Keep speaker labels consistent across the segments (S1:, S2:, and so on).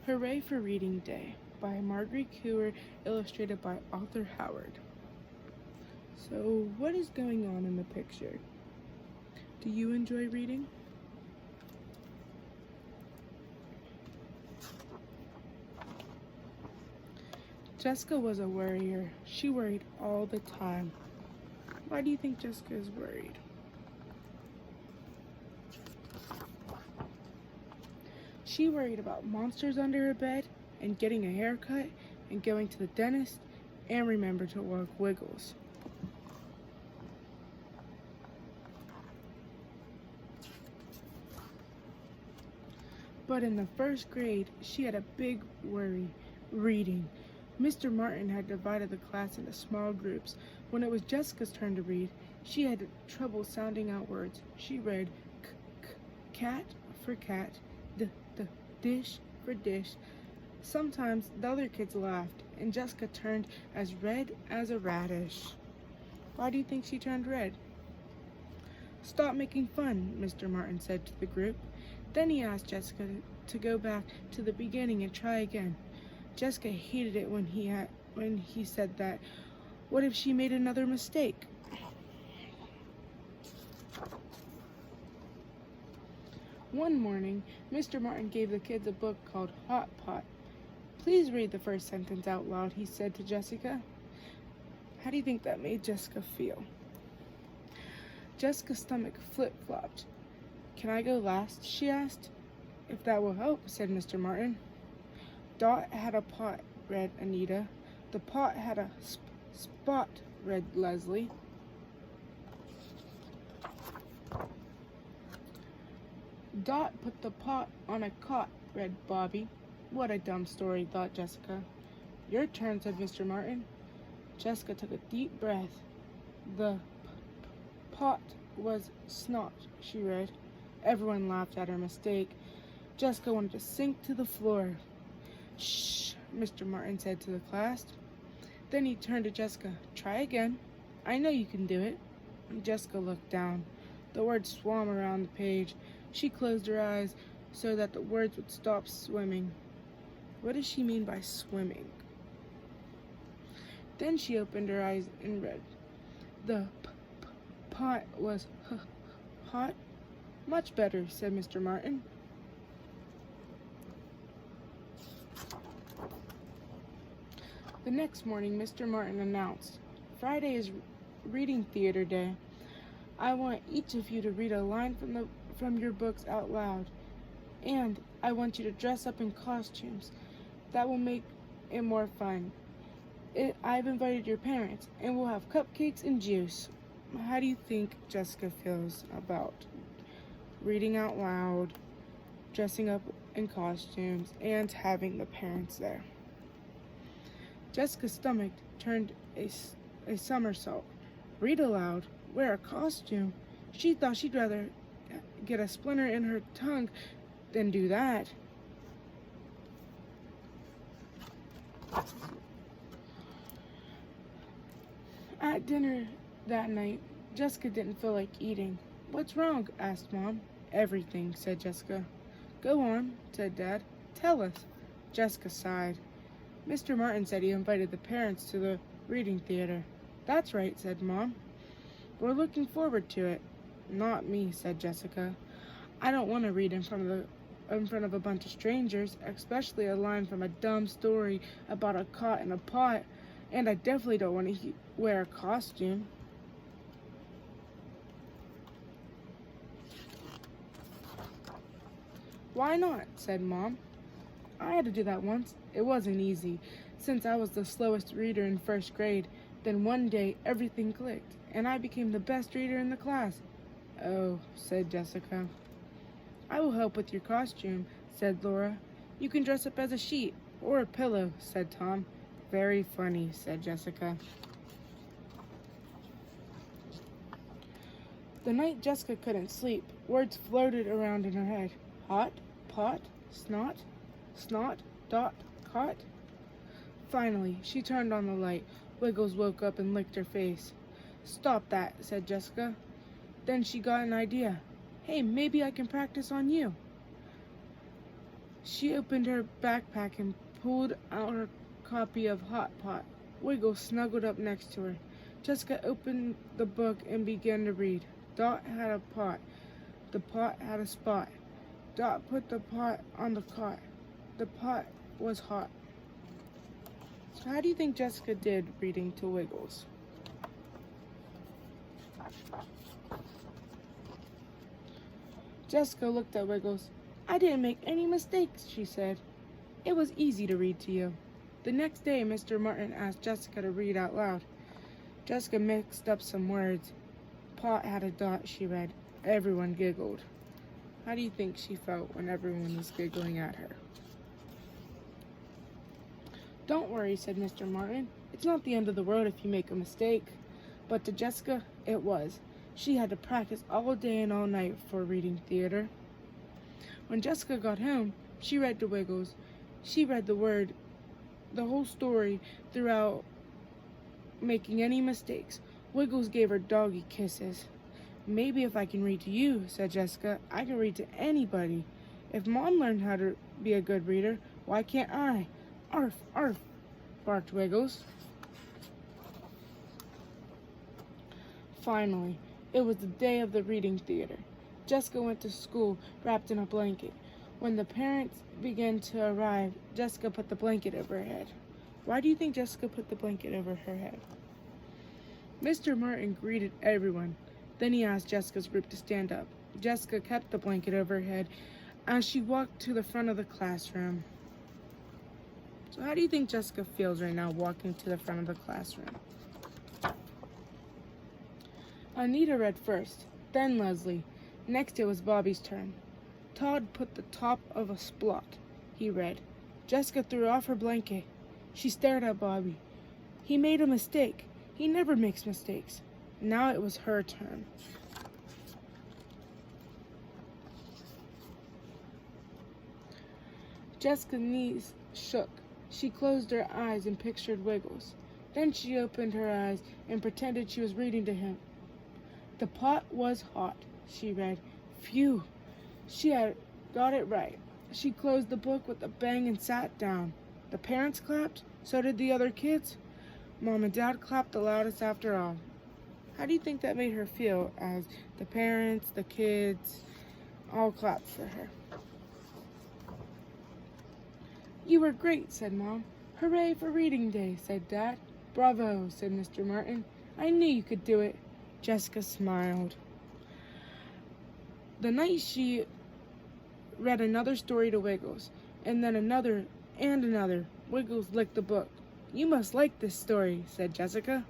S1: Hooray for Reading Day by Margery, Cuyler, illustrated by Arthur Howard. So, what is going on in the picture? Do you enjoy reading? Jessica was a worrier. She worried all the time. Why do you think Jessica is worried? She worried about monsters under her bed, and getting a haircut, and going to the dentist, and remember to walk Wiggles. But in the first grade, she had a big worry, reading. Mr. Martin had divided the class into small groups. When it was Jessica's turn to read, she had trouble sounding out words. She read cat for cat, dish for dish. Sometimes the other kids laughed, and Jessica turned as red as a radish. Why do you think she turned red? "Stop making fun," Mr. Martin said to the group. Then he asked Jessica to go back to the beginning and try again. Jessica hated it when he said that. What if she made another mistake? One morning, Mr. Martin gave the kids a book called Hot Pot. "Please read the first sentence out loud," he said to Jessica. How do you think that made Jessica feel? Jessica's stomach flip-flopped. "Can I go last?" she asked. "If that will help," said Mr. Martin. "Dot had a pot," read Anita. "The pot had a spot," read Leslie. "Dot put the pot on a cot," read Bobby. "What a dumb story," thought Jessica. "Your turn," said Mr. Martin. Jessica took a deep breath. "The pot was snot," she read. Everyone laughed at her mistake. Jessica wanted to sink to the floor. "Shh," Mr. Martin said to the class. Then he turned to Jessica. "Try again. I know you can do it." Jessica looked down. The words swam around the page. She closed her eyes so that the words would stop swimming. What does she mean by swimming? Then she opened her eyes and read. "The pot was hot." "Much better," said Mr. Martin. The next morning, Mr. Martin announced, "Friday is reading theater day. I want each of you to read a line from your books out loud, and I want you to dress up in costumes. That will make it more fun. I've invited your parents, and we'll have cupcakes and juice." How do you think Jessica feels about reading out loud, dressing up in costumes, and having the parents there? Jessica's stomach turned a somersault. Read aloud, wear a costume. She thought she'd rather get a splinter in her tongue than do that. At dinner that night, Jessica didn't feel like eating. "What's wrong?" asked Mom. "Everything," said Jessica. "Go on," said Dad. "Tell us." Jessica sighed. "Mr. Martin said he invited the parents to the reading theater." "That's right," said Mom. "We're looking forward to it." "Not me," said Jessica. "I don't want to read in front of a bunch of strangers, especially a line from a dumb story about a cot and a pot, and I definitely don't want to wear a costume." "Why not?" said Mom. "I had to do that once. It wasn't easy, since I was the slowest reader in first grade. Then one day everything clicked, and I became the best reader in the class." "Oh," said Jessica. "I will help with your costume," said Laura. "You can dress up as a sheet or a pillow," said Tom. "Very funny," said Jessica. The night Jessica couldn't sleep, words floated around in her head. Hot, pot, snot, dot, cot. Finally, she turned on the light. Wiggles woke up and licked her face. "Stop that," said Jessica. Then she got an idea. "Hey, maybe I can practice on you." She opened her backpack and pulled out her copy of Hot Pot. Wiggles snuggled up next to her. Jessica opened the book and began to read. Dot had a pot. The pot had a spot. Dot put the pot on the cot. The pot was hot. So how do you think Jessica did reading to Wiggles? Jessica looked at Wiggles. I didn't make any mistakes, she said. It was easy to read to you. The next day, Mr. Martin asked Jessica to read out loud. Jessica mixed up some words. Pot had a dot, she read. Everyone giggled. How do you think she felt when everyone was giggling at her? Don't worry, said Mr. Martin. It's not the end of the world if you make a mistake. But to Jessica, it was. She had to practice all day and all night for reading theater. When Jessica got home, she read to Wiggles. She read the whole story throughout making any mistakes. Wiggles gave her doggy kisses. Maybe if I can read to you, said Jessica, I can read to anybody. If Mom learned how to be a good reader, why can't I? Arf, arf, barked Wiggles. Finally, it was the day of the reading theater. Jessica went to school wrapped in a blanket. When the parents began to arrive, Jessica put the blanket over her head. Why do you think Jessica put the blanket over her head? Mr. Martin greeted everyone. Then he asked Jessica's group to stand up. Jessica kept the blanket over her head as she walked to the front of the classroom. So how do you think Jessica feels right now walking to the front of the classroom? Anita read first, then Leslie. Next it was Bobby's turn. Todd put the top of a splot, he read. Jessica threw off her blanket. She stared at Bobby. He made a mistake. He never makes mistakes. Now it was her turn. Jessica's knees shook. She closed her eyes and pictured Wiggles. Then she opened her eyes and pretended she was reading to him. The pot was hot, she read. Phew! She had got it right. She closed the book with a bang and sat down. The parents clapped. So did the other kids. Mom and Dad clapped the loudest after all. How do you think that made her feel as the parents, the kids, all clapped for her? You were great, said Mom. Hooray for reading day, said Dad. Bravo, said Mr. Martin. I knew you could do it. Jessica smiled. The night she read another story to Wiggles, and then another and another. Wiggles licked the book. You must like this story, said Jessica.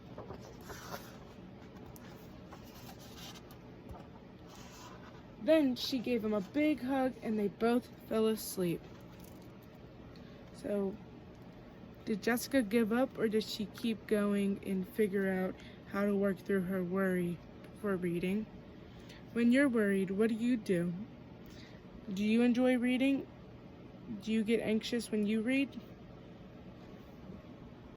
S1: Then she gave him a big hug and they both fell asleep. So, did Jessica give up or did she keep going and figure out how to work through her worry for reading? When you're worried, what do you do? Do you enjoy reading? Do you get anxious when you read?